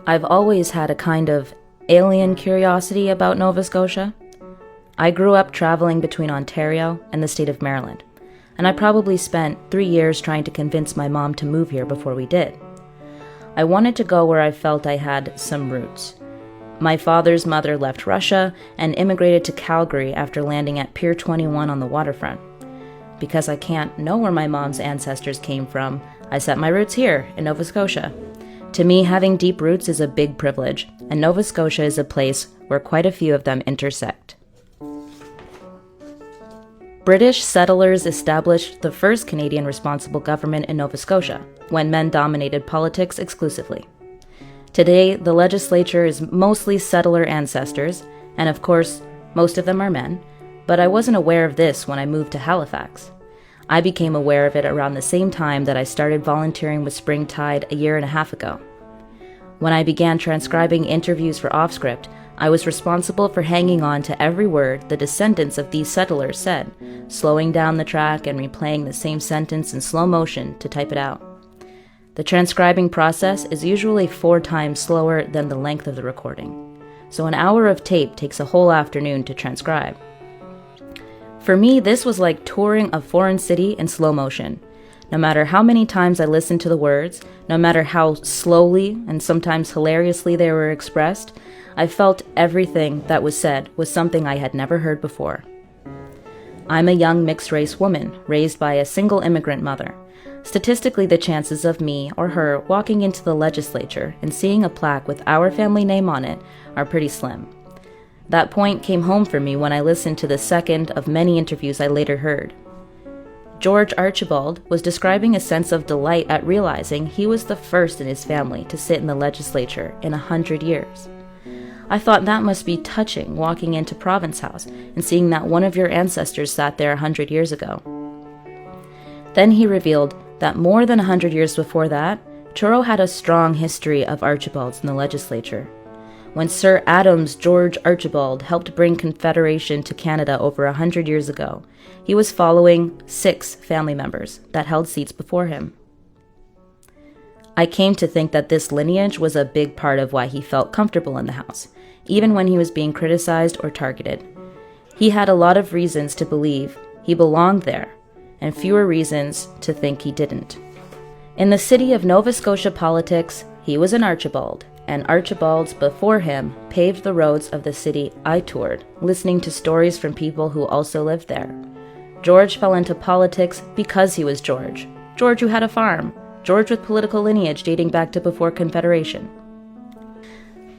I've always had a kind of alien curiosity about Nova Scotia. I grew up traveling between Ontario and the state of Maryland, and I probably spent 3 years trying to convince my mom to move here before we did. I wanted to go where I felt I had some roots. My father's mother left Russia and immigrated to Calgary after landing at Pier 21 on the waterfront. Because I can't know where my mom's ancestors came from, I set my roots here in Nova Scotia. To me, having deep roots is a big privilege, and Nova Scotia is a place where quite a few of them intersect. British settlers established the first Canadian responsible government in Nova Scotia, when men dominated politics exclusively. Today, the legislature is mostly settler ancestors, and of course, most of them are men, but I wasn't aware of this when I moved to Halifax. I became aware of it around the same time that I started volunteering with Springtide a year and a half ago. When I began transcribing interviews for Offscript, I was responsible for hanging on to every word the descendants of these settlers said, slowing down the track and replaying the same sentence in slow motion to type it out. The transcribing process is usually 4 times slower than the length of the recording, so an hour of tape takes a whole afternoon to transcribe. For me, this was like touring a foreign city in slow motion. No matter how many times I listened to the words, no matter how slowly and sometimes hilariously they were expressed, I felt everything that was said was something I had never heard before. I'm a young mixed-race woman, raised by a single immigrant mother. Statistically, the chances of me or her walking into the legislature and seeing a plaque with our family name on it are pretty slim. That point came home for me when I listened to the second of many interviews I later heard. George Archibald was describing a sense of delight at realizing he was the first in his family to sit in the legislature in 100 years. I thought that must be touching, walking into Province House and seeing that one of your ancestors sat there 100 years ago. Then he revealed that more than 100 years before that, Truro had a strong history of Archibalds in the legislature. When Sir Adams George Archibald helped bring Confederation to Canada over 100 years ago, he was following 6 family members that held seats before him. I came to think that this lineage was a big part of why he felt comfortable in the House, even when he was being criticized or targeted. He had a lot of reasons to believe he belonged there, and fewer reasons to think he didn't. In the city of Nova Scotia politics, he was an Archibald, and Archibalds before him paved the roads of the city I toured, listening to stories from people who also lived there. George fell into politics because he was George. George who had a farm. George with political lineage dating back to before Confederation.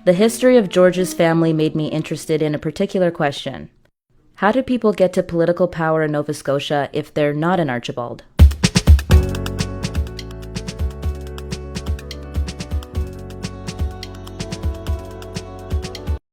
The history of George's family made me interested in a particular question. How do people get to political power in Nova Scotia if they're not an Archibald?